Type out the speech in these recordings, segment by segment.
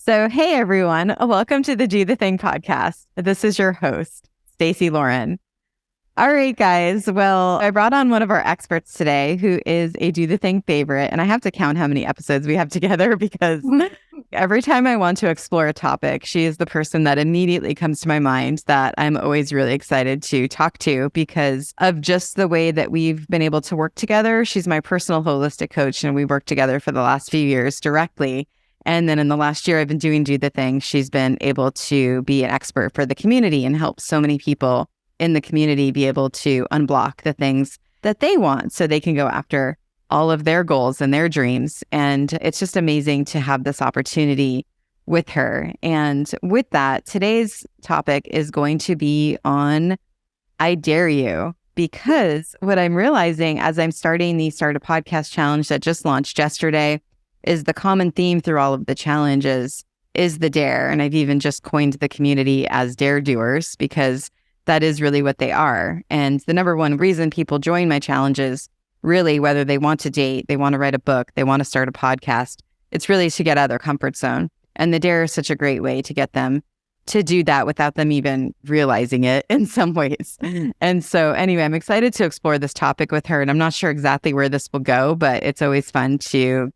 So, hey everyone, welcome to the Do the Thing podcast. This is your host, Stacey Lauren. All right, guys. Well, I brought on one of our experts today who is a Do the Thing favorite. And I have to count how many episodes we have together because every time I want to explore a topic, she is the person that immediately comes to my mind that I'm always really excited to talk to because of just the way that we've been able to work together. She's my personal holistic coach, and we've worked together for the last few years directly. And then in the last year, I've been doing Do the Thing. She's been able to be an expert for the community and help so many people in the community be able to unblock the things that they want so they can go after all of their goals and their dreams. And it's just amazing to have this opportunity with her. And with that, today's topic is going to be on I Dare You, because what I'm realizing as I'm starting the Start a Podcast Challenge that just launched yesterday is the common theme through all of the challenges is the dare. And I've even just coined the community as dare doers because that is really what they are. And the number one reason people join my challenges, really, whether they want to date, they want to write a book, they want to start a podcast, it's really to get out of their comfort zone. And the dare is such a great way to get them to do that without them even realizing it in some ways. And so anyway, I'm excited to explore this topic with her. And I'm not sure exactly where this will go, but it's always fun to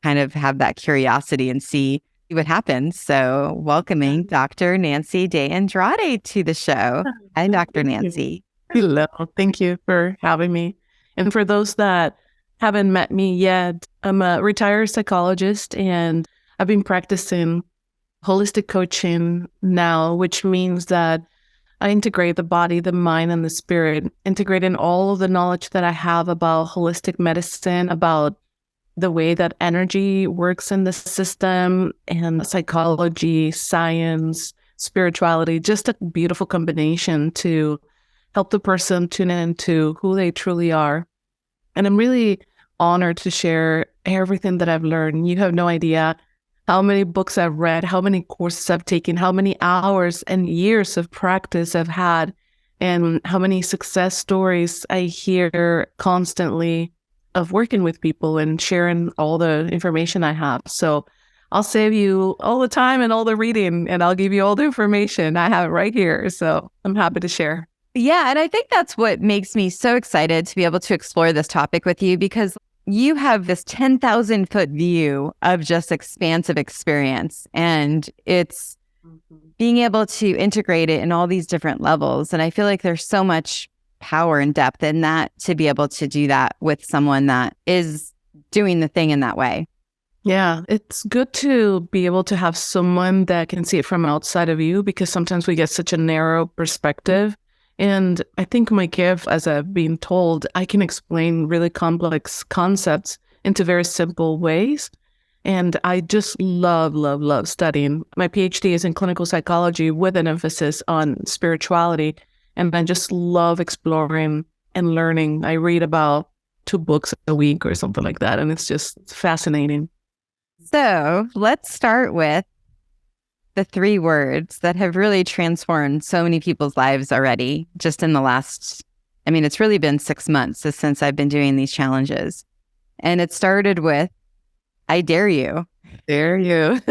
kind of have that curiosity and see what happens. So welcoming Dr. Nancy de Andrade to the show. Hi, Dr. Nancy. Hello. Thank you for having me. And for those that haven't met me yet, I'm a retired psychologist and I've been practicing holistic coaching now, which means that I integrate the body, the mind, and the spirit, integrating all of the knowledge that I have about holistic medicine, about the way that energy works in the system, and psychology, science, spirituality, just a beautiful combination to help the person tune into who they truly are. And I'm really honored to share everything that I've learned. You have no idea how many books I've read, how many courses I've taken, how many hours and years of practice I've had, and how many success stories I hear constantly of working with people and sharing all the information I have. So I'll save you all the time and all the reading, and I'll give you all the information. I have it right here. So I'm happy to share. Yeah. And I think that's what makes me so excited to be able to explore this topic with you, because you have this 10,000 foot view of just expansive experience. And it's being able to integrate it in all these different levels. And I feel like there's so much power and depth in that to be able to do that with someone that is doing the thing in that way. Yeah, it's good to be able to have someone that can see it from outside of you, because sometimes we get such a narrow perspective. And I think my gift, as I've been told, I can explain really complex concepts into very simple ways. And I just love, love, love studying. My PhD is in clinical psychology with an emphasis on spirituality. And I just love exploring and learning. I read about 2 books a week or something like that. And it's fascinating. So let's start with the 3 words that have really transformed so many people's lives already, just in the last, it's really been 6 months since I've been doing these challenges. And it started with, I dare you. Dare you.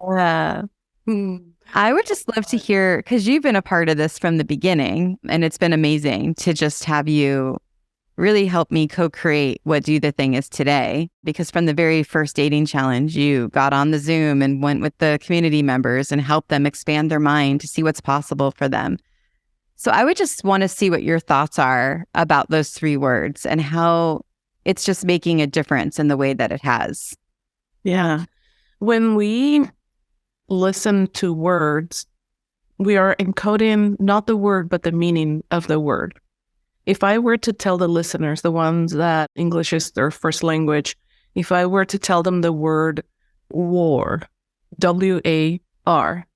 Yeah. I would just love to hear, because you've been a part of this from the beginning, and it's been amazing to just have you really help me co-create what Do the Thing is today. Because from the very first dating challenge, you got on the Zoom and went with the community members and helped them expand their mind to see what's possible for them. So I would just want to see what your thoughts are about those 3 words and how it's just making a difference in the way that it has. Yeah. When we listen to words, we are encoding not the word, but the meaning of the word. If I were to tell the listeners, the ones that English is their first language, if I were to tell them the word war, W-A-R,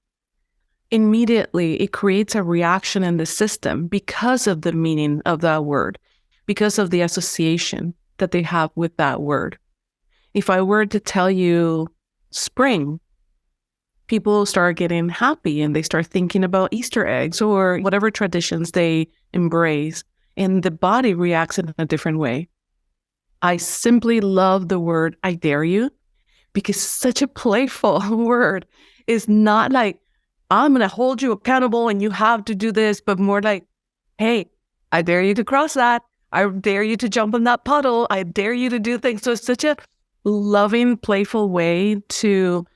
immediately it creates a reaction in the system because of the meaning of that word, because of the association that they have with that word. If I were to tell you spring, people start getting happy and they start thinking about Easter eggs or whatever traditions they embrace, and the body reacts in a different way. I simply love the word I dare you because such a playful word is not like, I'm going to hold you accountable and you have to do this, but more like, hey, I dare you to cross that. I dare you to jump in that puddle. I dare you to do things. So it's such a loving, playful way to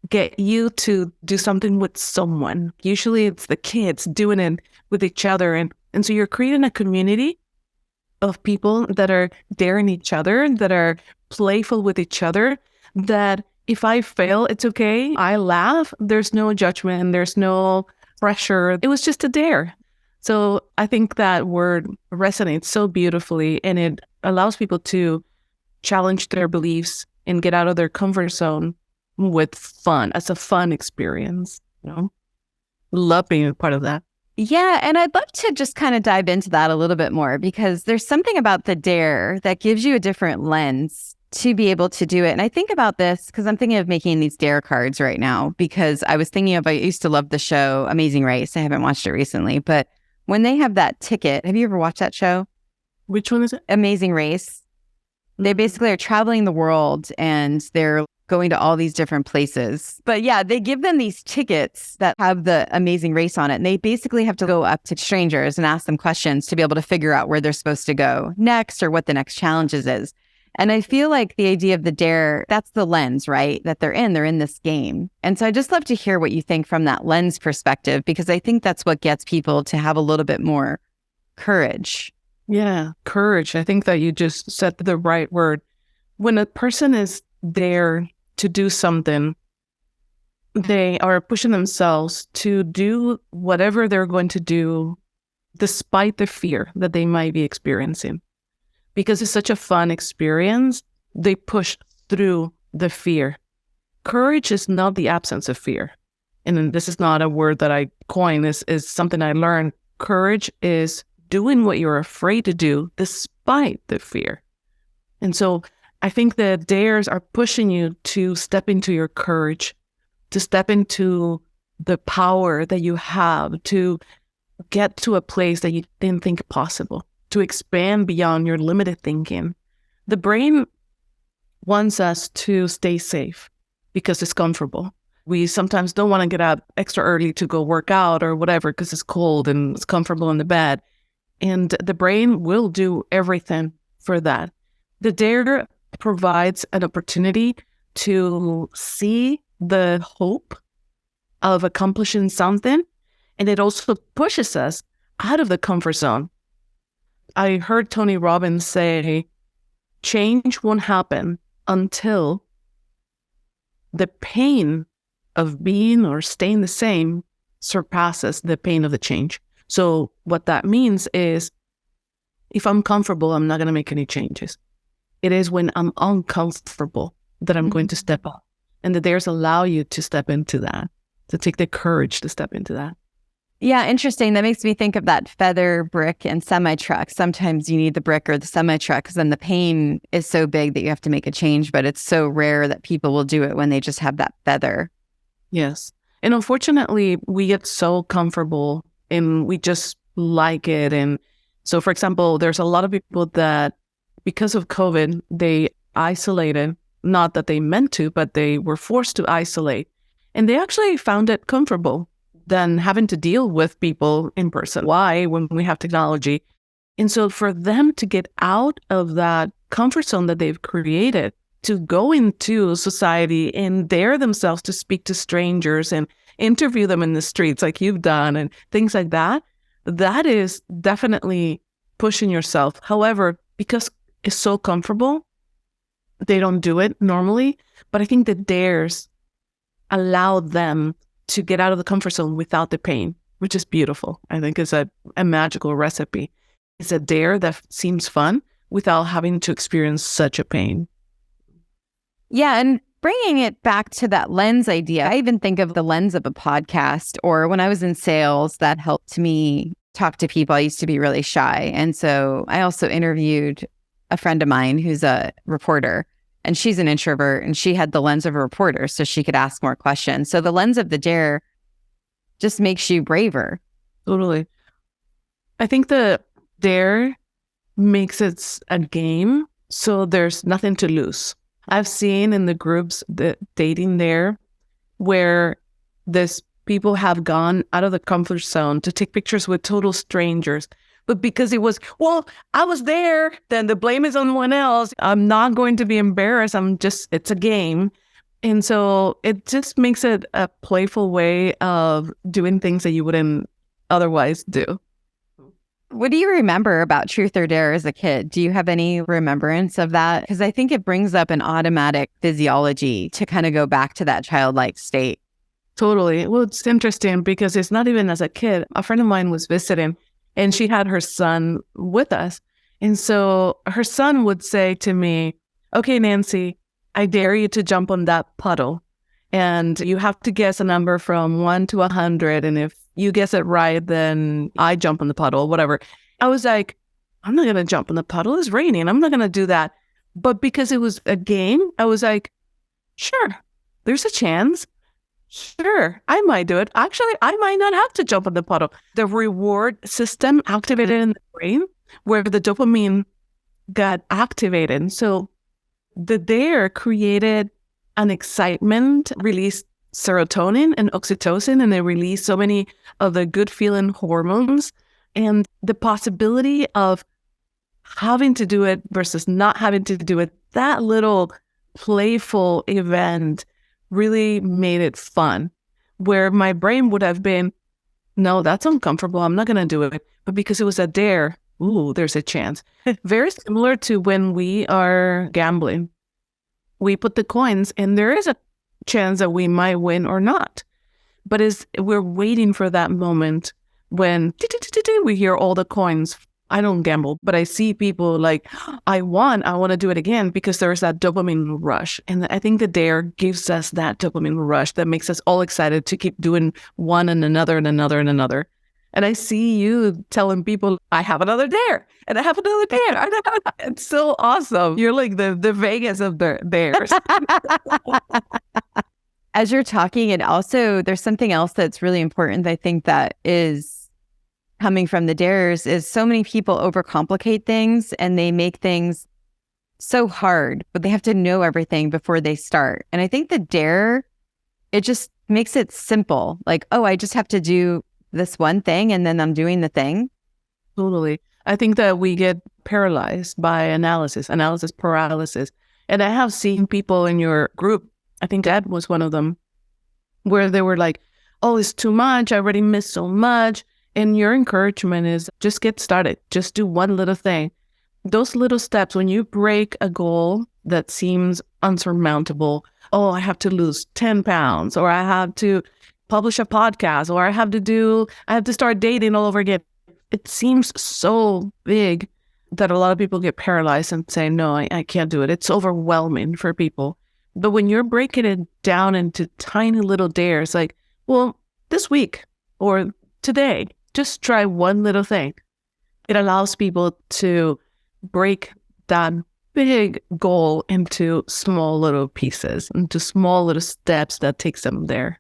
get you to do something with someone. Usually it's the kids doing it with each other. And so you're creating a community of people that are daring each other, that are playful with each other, that if I fail, it's okay. I laugh. There's no judgment. There's no pressure. It was just a dare. So I think that word resonates so beautifully, and it allows people to challenge their beliefs and get out of their comfort zone with fun, as a fun experience. Love being a part of that. Yeah, and I'd love to just kind of dive into that a little bit more, because there's something about the dare that gives you a different lens to be able to do it. And I think about this because I'm thinking of making these dare cards right now, because I was thinking of, I used to love the show Amazing Race. I haven't watched it recently, but when they have that ticket, have you ever watched that show? Which one is it? Amazing Race. They basically are traveling the world and they're going to all these different places. But yeah, they give them these tickets that have the Amazing Race on it. And they basically have to go up to strangers and ask them questions to be able to figure out where they're supposed to go next or what the next challenges is. And I feel like the idea of the dare, that's the lens, right? That they're in this game. And so I just love to hear what you think from that lens perspective, because I think that's what gets people to have a little bit more courage. Yeah, courage. I think that you just said the right word. When a person is there to do something, they are pushing themselves to do whatever they're going to do, despite the fear that they might be experiencing. Because it's such a fun experience, they push through the fear. Courage is not the absence of fear. And this is not a word that I coined. This is something I learned. Courage is doing what you're afraid to do despite the fear. And so I think the dares are pushing you to step into your courage, to step into the power that you have, to get to a place that you didn't think possible, to expand beyond your limited thinking. The brain wants us to stay safe because it's comfortable. We sometimes don't want to get up extra early to go work out or whatever because it's cold and it's comfortable in the bed. And the brain will do everything for that. The dare provides an opportunity to see the hope of accomplishing something. And it also pushes us out of the comfort zone. I heard Tony Robbins say, change won't happen until the pain of being or staying the same surpasses the pain of the change. So what that means is, if I'm comfortable, I'm not going to make any changes. It is when I'm uncomfortable that I'm going to step up. And the dares allow you to step into that, to take the courage to step into that. Yeah, interesting. That makes me think of that feather, brick, and semi-truck. Sometimes you need the brick or the semi-truck because then the pain is so big that you have to make a change, but it's so rare that people will do it when they just have that feather. Yes. And unfortunately, we get so comfortable and we just like it. And so, for example, there's a lot of people that, because of COVID, they isolated, not that they meant to, but they were forced to isolate. And they actually found it comfortable than having to deal with people in person. Why, when we have technology? And so for them to get out of that comfort zone that they've created, to go into society and dare themselves to speak to strangers and interview them in the streets like you've done and things like that, that is definitely pushing yourself. However, because it's so comfortable, they don't do it normally. But I think the dares allow them to get out of the comfort zone without the pain, which is beautiful. I think it's a magical recipe. It's a dare that seems fun without having to experience such a pain. Yeah, and bringing it back to that lens idea, I even think of the lens of a podcast, or when I was in sales, that helped me talk to people. I used to be really shy. And so I also interviewed a friend of mine who's a reporter, and she's an introvert, and she had the lens of a reporter so she could ask more questions. So the lens of the dare just makes you braver. Totally. I think the dare makes it a game, so there's nothing to lose. I've seen in the groups the dating there where this people have gone out of the comfort zone to take pictures with total strangers. But because it was, well, I was there, then the blame is on one else. I'm not going to be embarrassed. It's a game. And so it just makes it a playful way of doing things that you wouldn't otherwise do. What do you remember about Truth or Dare as a kid? Do you have any remembrance of that? Because I think it brings up an automatic physiology to kind of go back to that childlike state. Totally. Well, it's interesting because it's not even as a kid. A friend of mine was visiting and she had her son with us. And so her son would say to me, okay, Nancy, I dare you to jump on that puddle. And you have to guess a number from 1 to 100. And if you guess it right, then I jump on the puddle, whatever. I was like, I'm not going to jump on the puddle. It's raining. I'm not going to do that. But because it was a game, I was like, sure, there's a chance. Sure, I might do it. Actually, I might not have to jump on the puddle. The reward system activated in the brain where the dopamine got activated. So the dare created an excitement, released serotonin and oxytocin, and it released so many of the good feeling hormones. And the possibility of having to do it versus not having to do it, that little playful event really made it fun, where my brain would have been, no, that's uncomfortable. I'm not going to do it. But because it was a dare, ooh, there's a chance. Very similar to when we are gambling. We put the coins and there is a chance that we might win or not. But we're waiting for that moment when we hear all the coins. I don't gamble, but I see people like, I won, I want to do it again, because there's that dopamine rush. And I think the dare gives us that dopamine rush that makes us all excited to keep doing one and another and another and another. And I see you telling people, I have another dare and I have another dare. It's so awesome. You're like the Vegas of the dares. As you're talking, and also there's something else that's really important, I think, that is coming from the dares, is so many people overcomplicate things and they make things so hard, but they have to know everything before they start. And I think the dare, it just makes it simple. Like, oh, I just have to do this one thing and then I'm doing the thing. Totally. I think that we get paralyzed by analysis paralysis. And I have seen people in your group, I think Dad was one of them, where they were like, oh, it's too much. I already missed so much. And your encouragement is just get started. Just do one little thing. Those little steps, when you break a goal that seems unsurmountable, oh, I have to lose 10 pounds, or I have to publish a podcast, or I have to start dating all over again. It seems so big that a lot of people get paralyzed and say, no, I can't do it. It's overwhelming for people. But when you're breaking it down into tiny little dares, like, well, this week or today, just try one little thing. It allows people to break that big goal into small little pieces, into small little steps that takes them there.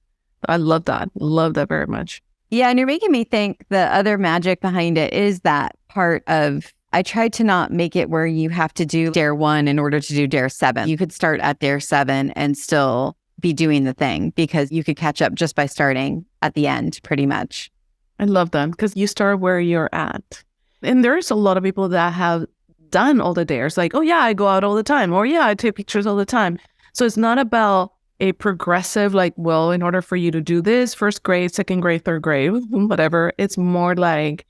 I love that. Love that very much. Yeah. And you're making me think the other magic behind it is that part of, I tried to not make it where you have to do dare 1 in order to do dare 7. You could start at dare 7 and still be doing the thing, because you could catch up just by starting at the end, pretty much. I love that, because you start where you're at. And there's a lot of people that have done all the dares, like, oh yeah, I go out all the time, or yeah, I take pictures all the time. So it's not about a progressive, like, well, in order for you to do this, first grade, second grade, third grade, whatever. It's more like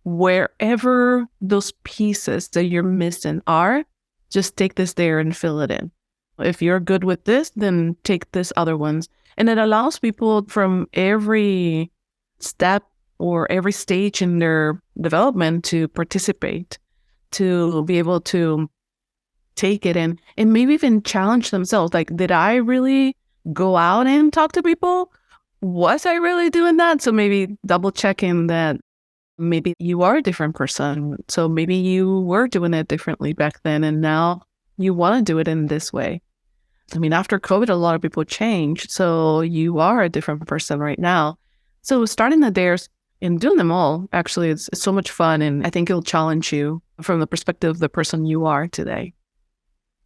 wherever those pieces that you're missing are, just take this dare and fill it in. If you're good with this, then take this other ones. And it allows people from every step or every stage in their development to participate, to be able to take it in and maybe even challenge themselves. Like, did I really go out and talk to people? Was I really doing that? So maybe double checking that maybe you are a different person. So maybe you were doing it differently back then and now you want to do it in this way. I mean, after COVID, a lot of people changed. So you are a different person right now. So starting the dares and doing them all, actually, it's so much fun. And I think it'll challenge you from the perspective of the person you are today.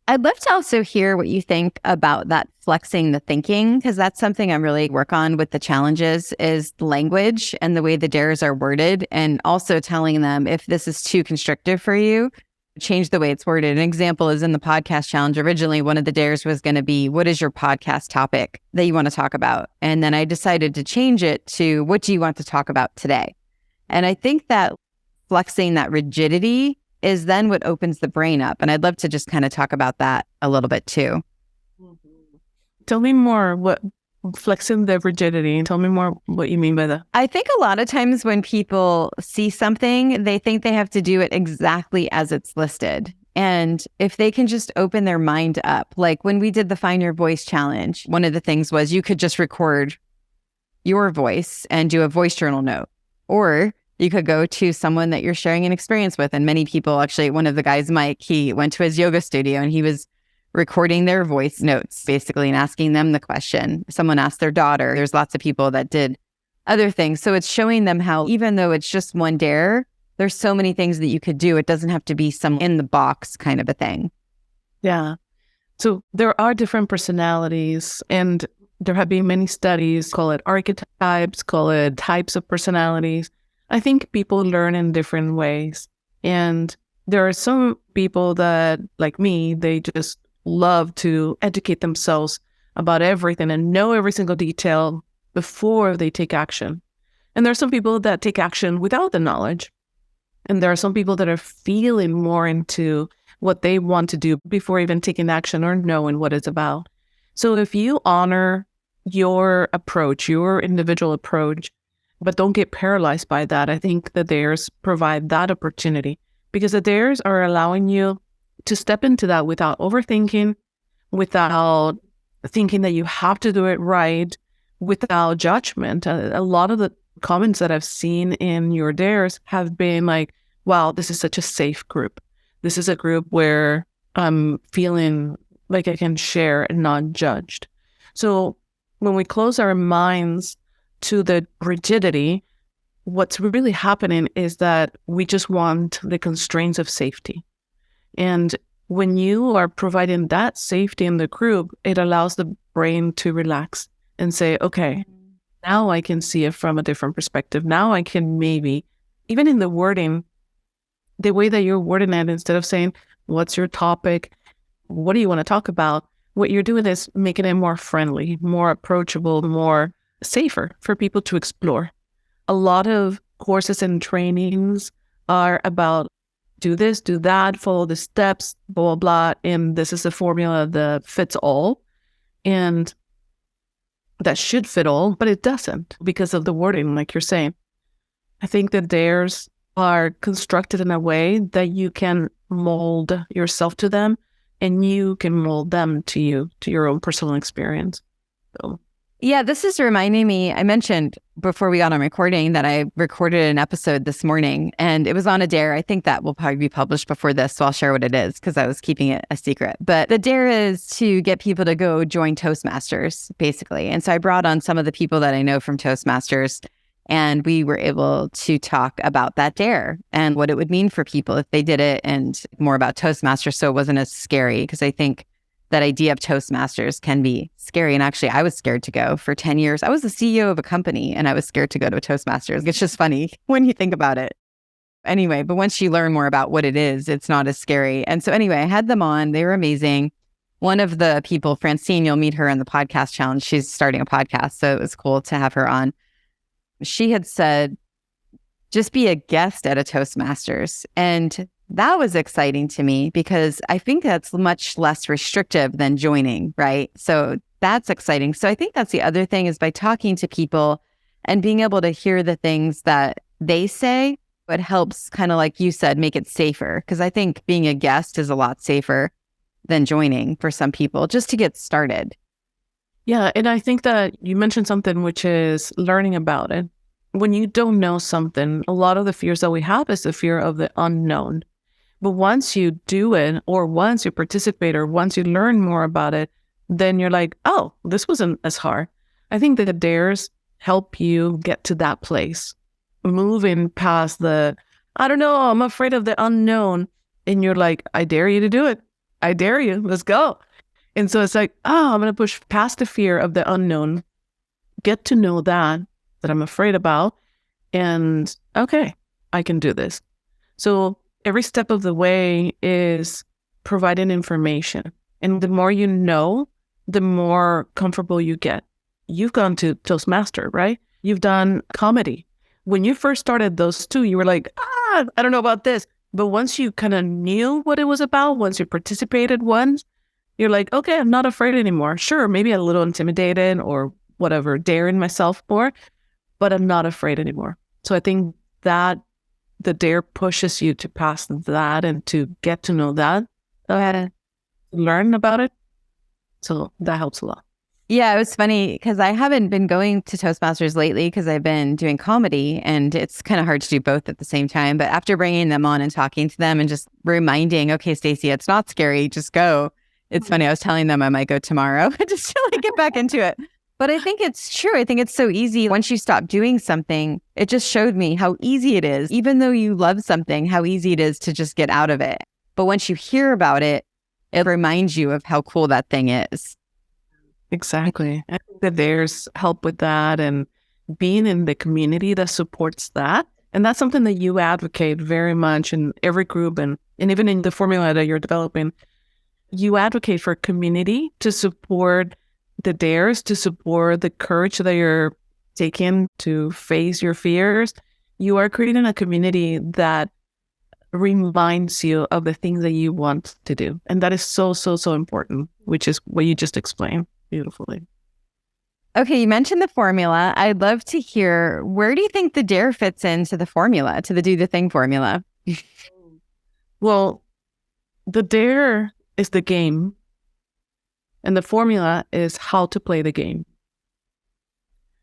I'd love to also hear what you think about that flexing the thinking, because that's something I'm really work on with the challenges is language and the way the dares are worded, and also telling them if this is too constrictive for you, change the way it's worded. An example is in the podcast challenge. Originally, one of the dares was going to be, what is your podcast topic that you want to talk about? And then I decided to change it to, what do you want to talk about today? And I think that flexing that rigidity is then what opens the brain up. And I'd love to just kind of talk about that a little bit too. Tell me more what flexing the rigidity. Tell me more what you mean by that. I think a lot of times when people see something, they think they have to do it exactly as it's listed. And if they can just open their mind up, like when we did the Find Your Voice challenge, one of the things was you could just record your voice and do a voice journal note, or you could go to someone that you're sharing an experience with. And many people, actually, one of the guys, Mike, he went to his yoga studio and he was recording their voice notes, basically, and asking them the question. Someone asked their daughter. There's lots of people that did other things. So it's showing them how, even though it's just one dare, there's so many things that you could do. It doesn't have to be some in the box kind of a thing. Yeah. So there are different personalities, and there have been many studies, call it archetypes, call it types of personalities. I think people learn in different ways. And there are some people that, like me, they just love to educate themselves about everything and know every single detail before they take action. And there are some people that take action without the knowledge. And there are some people that are feeling more into what they want to do before even taking action or knowing what it's about. So if you honor your approach, your individual approach, but don't get paralyzed by that, I think the dares provide that opportunity, because the dares are allowing you to step into that without overthinking, without thinking that you have to do it right, without judgment. A lot of the comments that I've seen in your dares have been like, wow, this is such a safe group. This is a group where I'm feeling like I can share and not judged. So when we close our minds to the rigidity, what's really happening is that we just want the constraints of safety. And when you are providing that safety in the group, it allows the brain to relax and say, okay, now I can see it from a different perspective. Now I can maybe, even in the wording, the way that you're wording it, instead of saying, what's your topic? What do you want to talk about? What you're doing is making it more friendly, more approachable, more safer for people to explore. A lot of courses and trainings are about do this, do that, follow the steps, blah, blah, blah. And this is a formula that fits all. And that should fit all, but it doesn't because of the wording, like you're saying. I think that dares are constructed in a way that you can mold yourself to them, and you can mold them to you, to your own personal experience. So. Yeah, this is reminding me, I mentioned before we got on recording that I recorded an episode this morning, and it was on a dare. I think that will probably be published before this, so I'll share what it is because I was keeping it a secret. But the dare is to get people to go join Toastmasters, basically. And so I brought on some of the people that I know from Toastmasters, and we were able to talk about that dare and what it would mean for people if they did it, and more about Toastmasters so it wasn't as scary, because I think that idea of Toastmasters can be scary. And actually, I was scared to go for 10 years. I was the CEO of a company and I was scared to go to a Toastmasters. It's just funny when you think about it. Anyway, but once you learn more about what it is, it's not as scary. And so anyway, I had them on. They were amazing. One of the people, Francine, you'll meet her in the podcast challenge. She's starting a podcast, so it was cool to have her on. She had said, just be a guest at a Toastmasters. And that was exciting to me because I think that's much less restrictive than joining, right? So that's exciting. So I think that's the other thing, is by talking to people and being able to hear the things that they say, it helps, kind of like you said, make it safer. Because I think being a guest is a lot safer than joining for some people, just to get started. Yeah, and I think that you mentioned something, which is learning about it. When you don't know something, a lot of the fears that we have is the fear of the unknown. But once you do it, or once you participate, or once you learn more about it, then you're like, oh, this wasn't as hard. I think that the dares help you get to that place, moving past the, I don't know, I'm afraid of the unknown. And you're like, I dare you to do it. I dare you. Let's go. And so it's like, oh, I'm going to push past the fear of the unknown, get to know that I'm afraid about. And okay, I can do this. So every step of the way is providing information. And the more you know, the more comfortable you get. You've gone to Toastmaster, right? You've done comedy. When you first started those two, you were like, I don't know about this. But once you kind of knew what it was about, once you participated once, you're like, okay, I'm not afraid anymore. Sure, maybe a little intimidated or whatever, daring myself more, but I'm not afraid anymore. So I think that the dare pushes you to pass that and to get to know that, learn about it. So that helps a lot. Yeah, it was funny because I haven't been going to Toastmasters lately because I've been doing comedy and it's kind of hard to do both at the same time. But after bringing them on and talking to them and just reminding, okay, Stacey, it's not scary, just go. It's funny. I was telling them I might go tomorrow just to like get back into it. But I think it's true. I think it's so easy. Once you stop doing something, it just showed me how easy it is, even though you love something, how easy it is to just get out of it. But once you hear about it, it reminds you of how cool that thing is. Exactly. I think that there's help with that and being in the community that supports that. And that's something that you advocate very much in every group and even in the formula that you're developing. You advocate for community to support the dares, to support the courage that you're taking to face your fears. You are creating a community that reminds you of the things that you want to do. And that is so, so, so important, which is what you just explained beautifully. Okay, you mentioned the formula. I'd love to hear, where do you think the dare fits into the formula, to the do the thing formula? Well, the dare is the game, and the formula is how to play the game.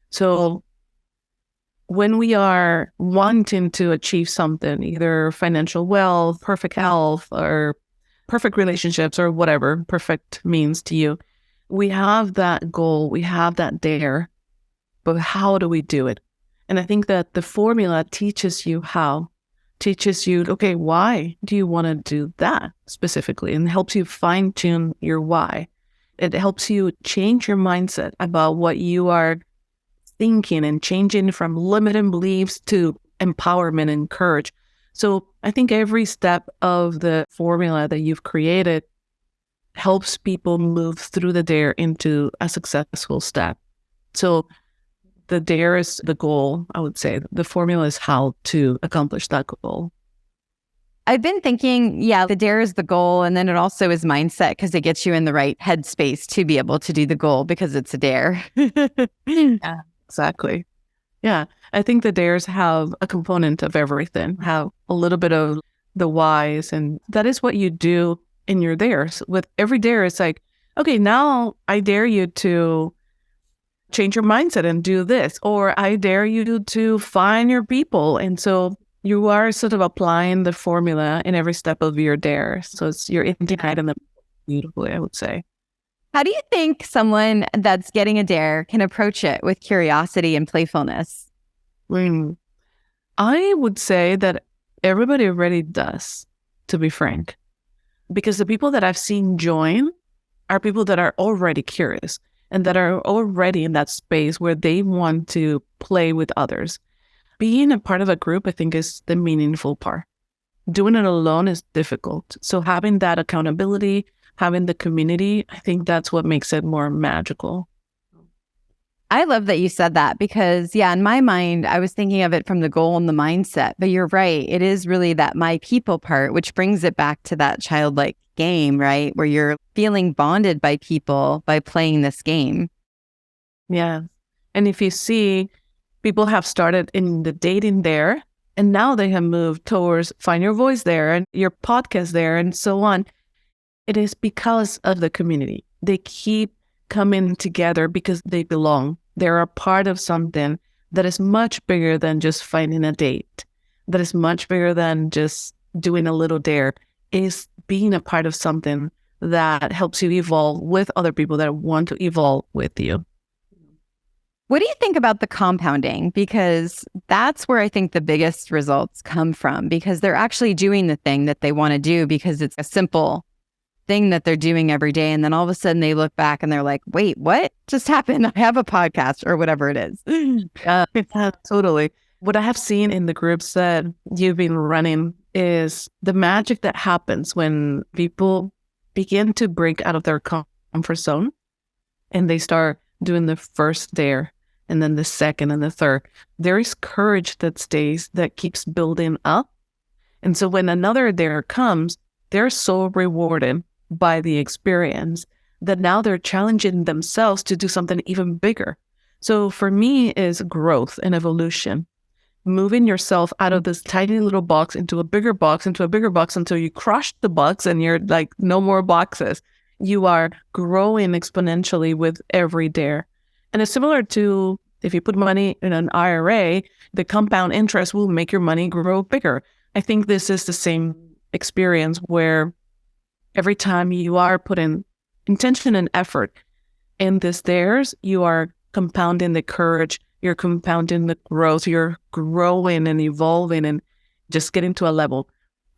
So when we are wanting to achieve something, either financial wealth, perfect health, or perfect relationships, or whatever perfect means to you, we have that goal, we have that dare, but how do we do it? And I think that the formula teaches you how, teaches you, okay, why do you want to do that specifically? And helps you fine tune your why. It helps you change your mindset about what you are thinking and changing from limiting beliefs to empowerment and courage. So I think every step of the formula that you've created helps people move through the dare into a successful step. So the dare is the goal, I would say. The formula is how to accomplish that goal. I've been thinking, yeah, the dare is the goal. And then it also is mindset because it gets you in the right headspace to be able to do the goal because it's a dare. Yeah, exactly. Yeah, I think the dares have a component of everything, have a little bit of the whys. And that is what you do in your dares. With every dare, it's like, okay, now I dare you to change your mindset and do this, or I dare you to find your people. And so you are sort of applying the formula in every step of your dare. So you're integrating them beautifully, I would say. How do you think someone that's getting a dare can approach it with curiosity and playfulness? I would say that everybody already does, to be frank, because the people that I've seen join are people that are already curious and that are already in that space where they want to play with others. Being a part of a group, I think, is the meaningful part. Doing it alone is difficult. So having that accountability, having the community, I think that's what makes it more magical. I love that you said that because, yeah, in my mind, I was thinking of it from the goal and the mindset. But you're right. It is really that my people part, which brings it back to that childlike game, right? Where you're feeling bonded by people by playing this game. Yeah. And if you see, people have started in the dating there, and now they have moved towards Find Your Voice there and your podcast there and so on. It is because of the community. They keep coming together because they belong. They're a part of something that is much bigger than just finding a date, that is much bigger than just doing a little dare. Is being a part of something that helps you evolve with other people that want to evolve with you. What do you think about the compounding? Because that's where I think the biggest results come from, because they're actually doing the thing that they want to do because it's a simple thing that they're doing every day. And then all of a sudden they look back and they're like, wait, what just happened? I have a podcast or whatever it is. Yeah, totally. What I have seen in the groups that you've been running is the magic that happens when people begin to break out of their comfort zone and they start doing the first dare and then the second and the third. There is courage that stays, that keeps building up. And so when another dare comes, they're so rewarded by the experience that now they're challenging themselves to do something even bigger. So for me is growth and evolution, moving yourself out of this tiny little box into a bigger box, until you crush the box and you're like, no more boxes. You are growing exponentially with every dare. And it's similar to if you put money in an IRA, the compound interest will make your money grow bigger. I think this is the same experience where every time you are putting intention and effort in this dares, you are compounding the courage, you're compounding the growth, you're growing and evolving and just getting to a level.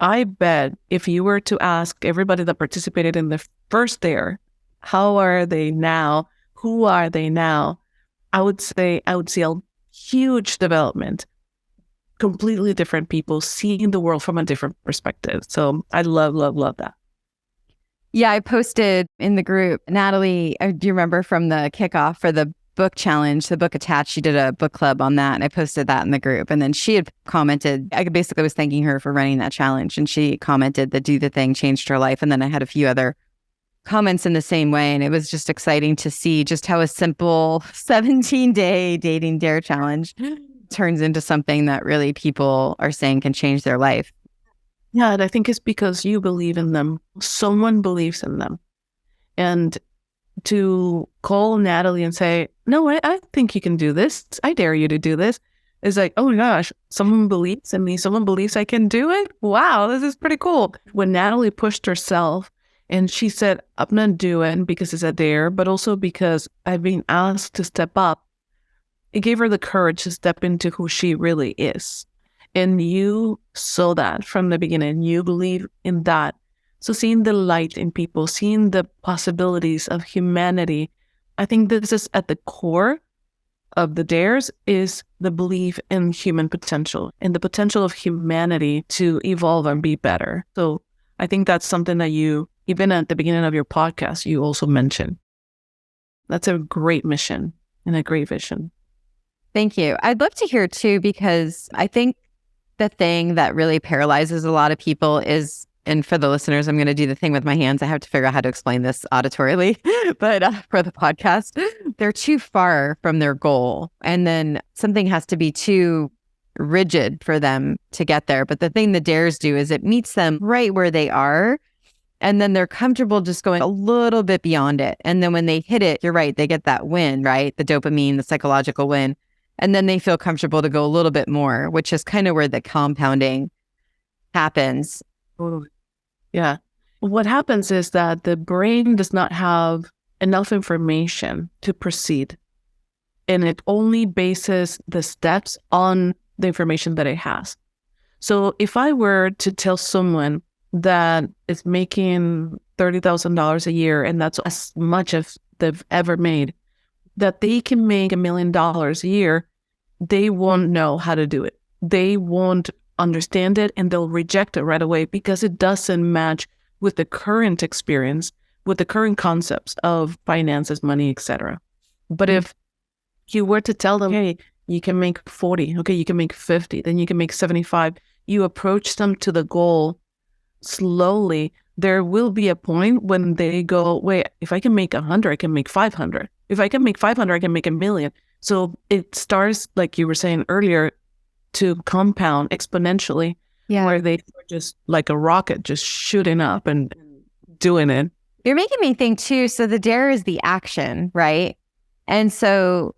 I bet if you were to ask everybody that participated in the first dare, how are they now? Who are they now? I would see a huge development, completely different people seeing the world from a different perspective. So I love that. Yeah, I posted in the group, Natalie, do you remember from the kickoff for the book challenge, the book attached, she did a book club on that. And I posted that in the group. And then she had commented, I basically was thanking her for running that challenge. And she commented that Do the Thing changed her life. And then I had a few other comments in the same way. And it was just exciting to see just how a simple 17-day dating dare challenge turns into something that really people are saying can change their life. Yeah, and I think it's because you believe in them. Someone believes in them. And to call Natalie and say, no, I think you can do this. I dare you to do this. It's like, oh my gosh, someone believes in me. Someone believes I can do it. Wow, this is pretty cool. When Natalie pushed herself and she said, I'm not doing because it's a dare, but also because I've been asked to step up, it gave her the courage to step into who she really is. And you saw that from the beginning. You believe in that. So seeing the light in people, seeing the possibilities of humanity, I think this is at the core of the dares is the belief in human potential and the potential of humanity to evolve and be better. So I think that's something that you, even at the beginning of your podcast, you also mentioned. That's a great mission and a great vision. Thank you. I'd love to hear too, because I think the thing that really paralyzes a lot of people is, and for the listeners, I'm going to do the thing with my hands. I have to figure out how to explain this auditorily, but for the podcast, they're too far from their goal. And then something has to be too rigid for them to get there. But the thing the dares do is it meets them right where they are. And then they're comfortable just going a little bit beyond it. And then when they hit it, you're right, they get that win, right? The dopamine, the psychological win. And then they feel comfortable to go a little bit more, which is kind of where the compounding happens. Totally. Yeah. What happens is that the brain does not have enough information to proceed. And it only bases the steps on the information that it has. So if I were to tell someone that is making $30,000 a year, and that's as much as they've ever made, that they can make $1 million a year, they won't know how to do it. They won't understand it and they'll reject it right away because it doesn't match with the current experience, with the current concepts of finances, money, etc. But if you were to tell them, hey, you can make 40, okay, you can make 50, then you can make 75, you approach them to the goal slowly, there will be a point when they go, wait, if I can make 100, I can make 500. If I can make 500, I can make 1 million. So it starts, like you were saying earlier, to compound exponentially, where they are just like a rocket, just shooting up and doing it. You're making me think too. So the dare is the action, right? And so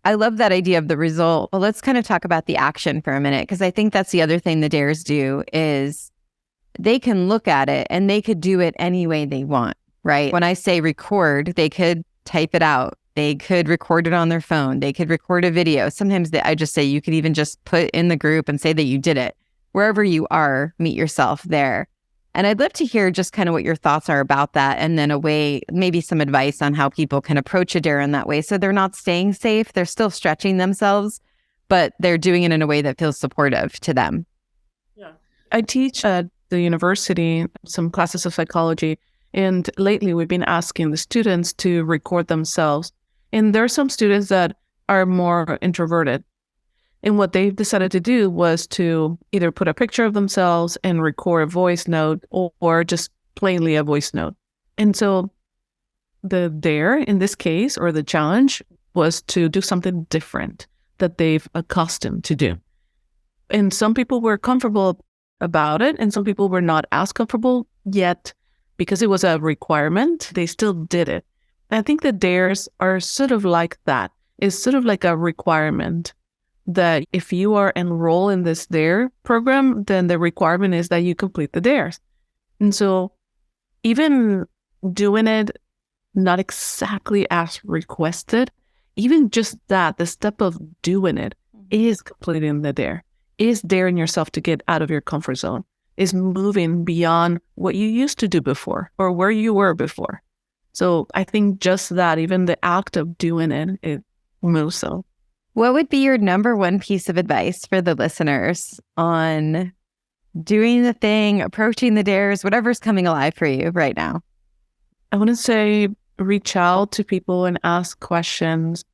I love that idea of the result. Well, let's kind of talk about the action for a minute, because I think that's the other thing the dares do is they can look at it and they could do it any way they want, right? When I say record, they could type it out. They could record it on their phone. They could record a video. Sometimes I just say you could even just put in the group and say that you did it. Wherever you are, meet yourself there. And I'd love to hear just kind of what your thoughts are about that. And then maybe some advice on how people can approach a dare in that way. So they're not staying safe. They're still stretching themselves, but they're doing it in a way that feels supportive to them. Yeah. I teach at the university some classes of psychology. And lately we've been asking the students to record themselves. And there are some students that are more introverted. And what they've decided to do was to either put a picture of themselves and record a voice note or just plainly a voice note. And so the dare in this case, or the challenge, was to do something different that they've accustomed to do. And some people were comfortable about it, and some people were not as comfortable yet because it was a requirement. They still did it. And I think the dares are sort of like that. It's sort of like a requirement that if you are enrolled in this dare program, then the requirement is that you complete the dares. And so even doing it not exactly as requested, even just that, the step of doing it is completing the dare, is daring yourself to get out of your comfort zone, is moving beyond what you used to do before or where you were before. So I think just that, even the act of doing it moves so. What would be your number one piece of advice for the listeners on doing the thing, approaching the dares, whatever's coming alive for you right now? I want to say reach out to people and ask questions.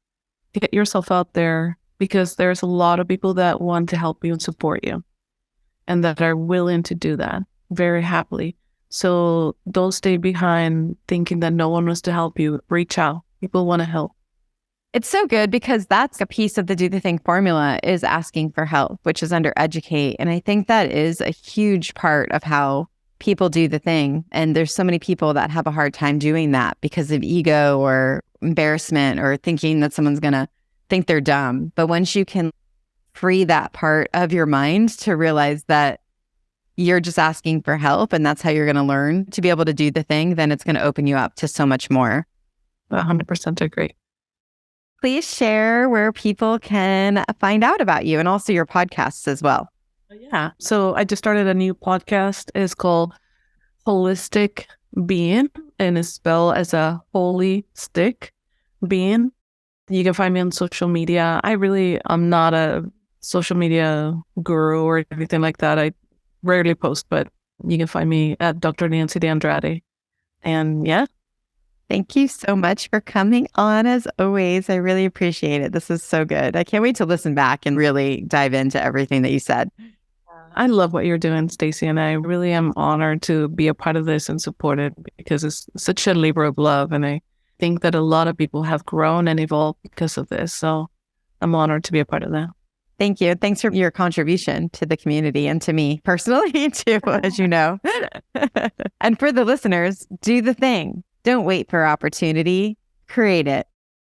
Get yourself out there, because there's a lot of people that want to help you and support you and that are willing to do that very happily. So don't stay behind thinking that no one wants to help you. Reach out. People want to help. It's so good because that's a piece of the do the thing formula, is asking for help, which is under educate. And I think that is a huge part of how people do the thing. And there's so many people that have a hard time doing that because of ego or embarrassment or thinking that someone's going to think they're dumb. But once you can free that part of your mind to realize that you're just asking for help and that's how you're going to learn to be able to do the thing, then it's going to open you up to so much more. 100% agree. Please share where people can find out about you and also your podcasts as well. Yeah. So I just started a new podcast. It's called Holistic Being, and it's spelled as a holy stick being. You can find me on social media. I'm not a social media guru or anything like that. I rarely post, but you can find me at Dr. Nancy Andrade. And yeah. Thank you so much for coming on as always. I really appreciate it. This is so good. I can't wait to listen back and really dive into everything that you said. I love what you're doing, Stacey, and I really am honored to be a part of this and support it because it's such a labor of love. And I think that a lot of people have grown and evolved because of this. So I'm honored to be a part of that. Thank you. Thanks for your contribution to the community and to me personally too, as you know. And for the listeners, do the thing. Don't wait for opportunity. Create it.